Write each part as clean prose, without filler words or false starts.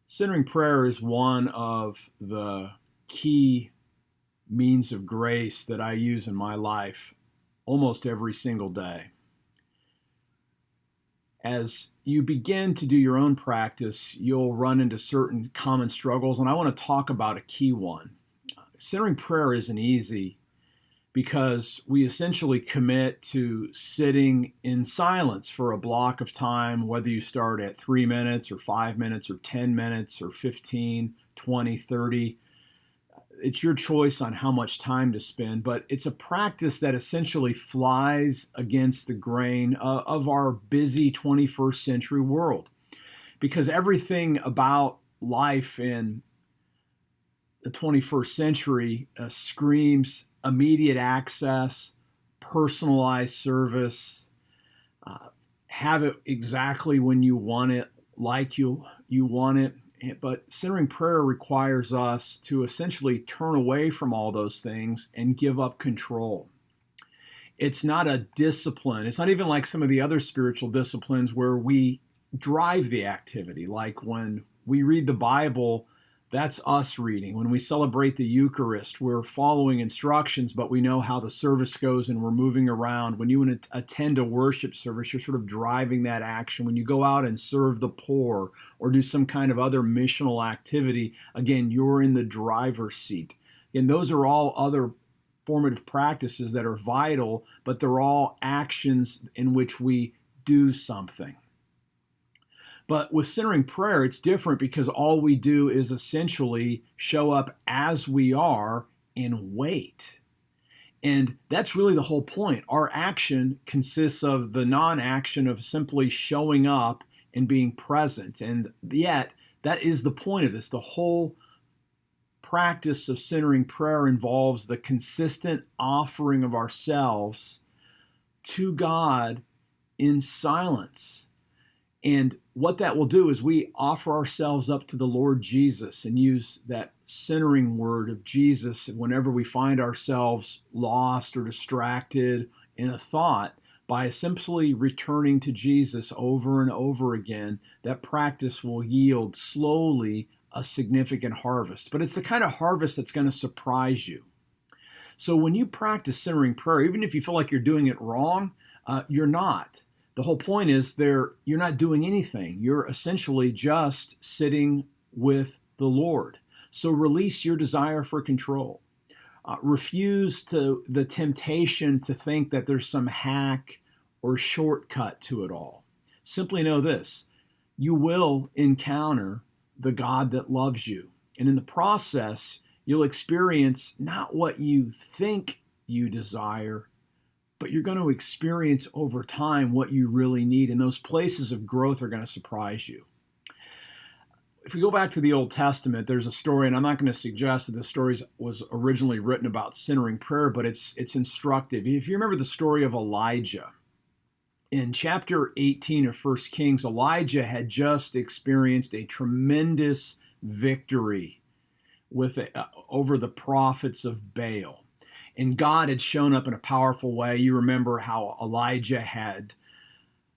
Centering prayer is one of the key means of grace that I use in my life almost every single day. As you begin to do your own practice, you'll run into certain common struggles, and I want to talk about a key one. Centering prayer isn't easy because we essentially commit to sitting in silence for a block of time, whether you start at 3 minutes or 5 minutes or 10 minutes or 15, 20, 30. It's your choice on how much time to spend, but it's a practice that essentially flies against the grain of our busy 21st century world. Because everything about life in the 21st century screams immediate access, personalized service, have it exactly when you want it, like you want it. But centering prayer requires us to essentially turn away from all those things and give up control. It's not a discipline. It's not even like some of the other spiritual disciplines where we drive the activity. Like when we read the Bible, that's us reading. When we celebrate the Eucharist, we're following instructions, but we know how the service goes and we're moving around. When you attend a worship service, you're sort of driving that action. When you go out and serve the poor or do some kind of other missional activity, again, you're in the driver's seat. And those are all other formative practices that are vital, but they're all actions in which we do something. But with centering prayer, it's different because all we do is essentially show up as we are and wait. And that's really the whole point. Our action consists of the non-action of simply showing up and being present. And yet, that is the point of this. The whole practice of centering prayer involves the consistent offering of ourselves to God in silence. And what that will do is we offer ourselves up to the Lord Jesus and use that centering word of Jesus whenever we find ourselves lost or distracted in a thought. By simply returning to Jesus over and over again, that practice will yield slowly a significant harvest. But it's the kind of harvest that's going to surprise you. So when you practice centering prayer, even if you feel like you're doing it wrong, you're not. The whole point is you're not doing anything. You're essentially just sitting with the Lord. So release your desire for control. Refuse to the temptation to think that there's some hack or shortcut to it all. Simply know this: you will encounter the God that loves you. And in the process, you'll experience not what you think you desire, but you're going to experience over time what you really need. And those places of growth are going to surprise you. If we go back to the Old Testament, there's a story, and I'm not going to suggest that the story was originally written about centering prayer, but it's instructive. If you remember the story of Elijah, in chapter 18 of 1 Kings, Elijah had just experienced a tremendous victory over the prophets of Baal. And God had shown up in a powerful way. You remember how Elijah had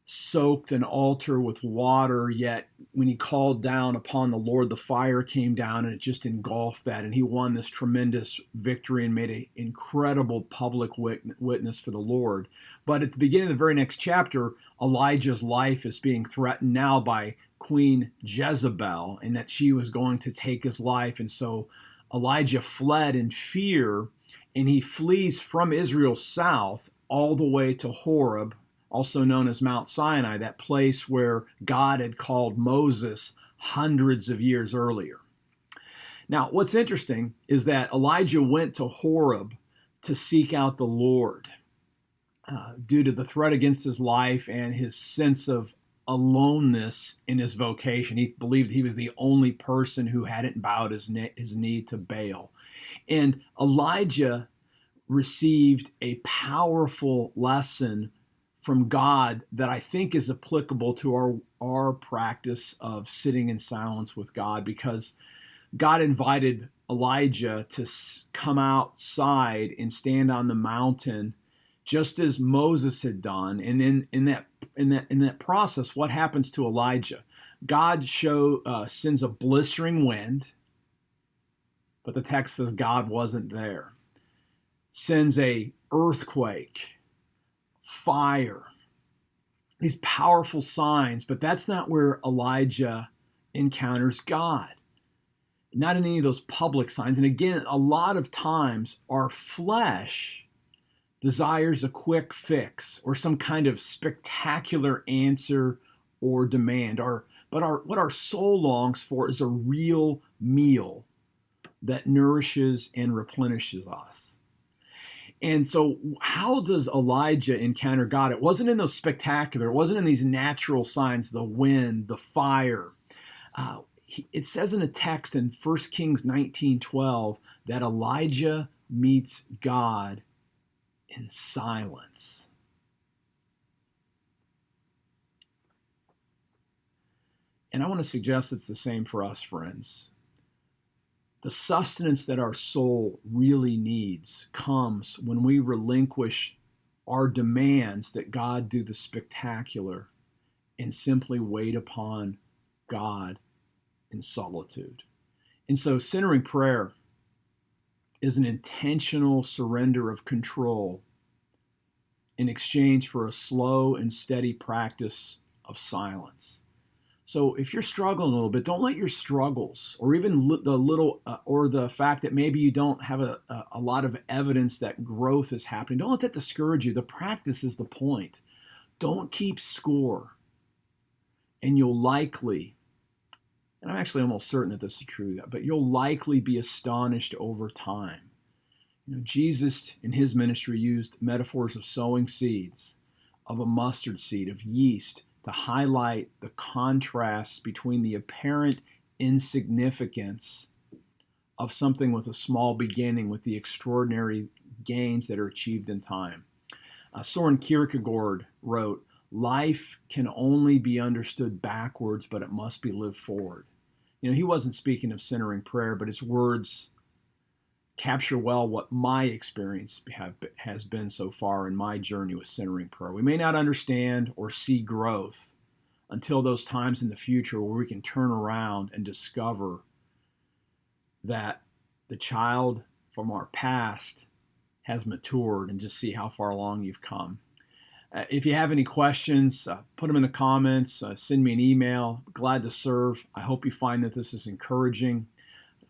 soaked an altar with water, yet when he called down upon the Lord, the fire came down and it just engulfed that. And he won this tremendous victory and made an incredible public witness for the Lord. But at the beginning of the very next chapter, Elijah's life is being threatened now by Queen Jezebel, and that she was going to take his life. And so Elijah fled in fear, and he flees from Israel south all the way to Horeb, also known as Mount Sinai, that place where God had called Moses hundreds of years earlier. Now, what's interesting is that Elijah went to Horeb to seek out the Lord due to the threat against his life and his sense of aloneness in his vocation. He believed he was the only person who hadn't bowed his knee to Baal. And Elijah received a powerful lesson from God that I think is applicable to our practice of sitting in silence with God, because God invited Elijah to come outside and stand on the mountain just as Moses had done. And in that process, what happens to Elijah? God sends a blistering wind, but the text says God wasn't there. Sends a earthquake, fire, these powerful signs, but that's not where Elijah encounters God. Not in any of those public signs. And again, a lot of times our flesh desires a quick fix or some kind of spectacular answer or demand. What our soul longs for is a real meal that nourishes and replenishes us. And so how does Elijah encounter God? It wasn't in those spectacular, it wasn't in these natural signs, the wind, the fire. It says in the text in 1 Kings 19:12 that Elijah meets God in silence. And I want to suggest it's the same for us, friends. The sustenance that our soul really needs comes when we relinquish our demands that God do the spectacular and simply wait upon God in solitude. And so centering prayer is an intentional surrender of control in exchange for a slow and steady practice of silence. So if you're struggling a little bit, don't let your struggles or even the fact that maybe you don't have a lot of evidence that growth is happening, don't let that discourage you. The practice is the point. Don't keep score. And you'll likely, and I'm actually almost certain that this is true, but you'll likely be astonished over time. Jesus in his ministry used metaphors of sowing seeds, of a mustard seed, of yeast, to highlight the contrast between the apparent insignificance of something with a small beginning with the extraordinary gains that are achieved in time. Soren Kierkegaard wrote, "Life can only be understood backwards, but it must be lived forward." He wasn't speaking of centering prayer, but his words capture well what my experience has been so far in my journey with centering prayer. We may not understand or see growth until those times in the future where we can turn around and discover that the child from our past has matured and just see how far along you've come. If you have any questions, put them in the comments, send me an email. Glad to serve. I hope you find that this is encouraging.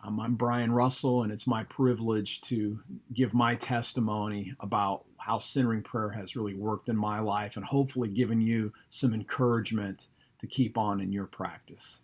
I'm Brian Russell, and it's my privilege to give my testimony about how centering prayer has really worked in my life and hopefully given you some encouragement to keep on in your practice.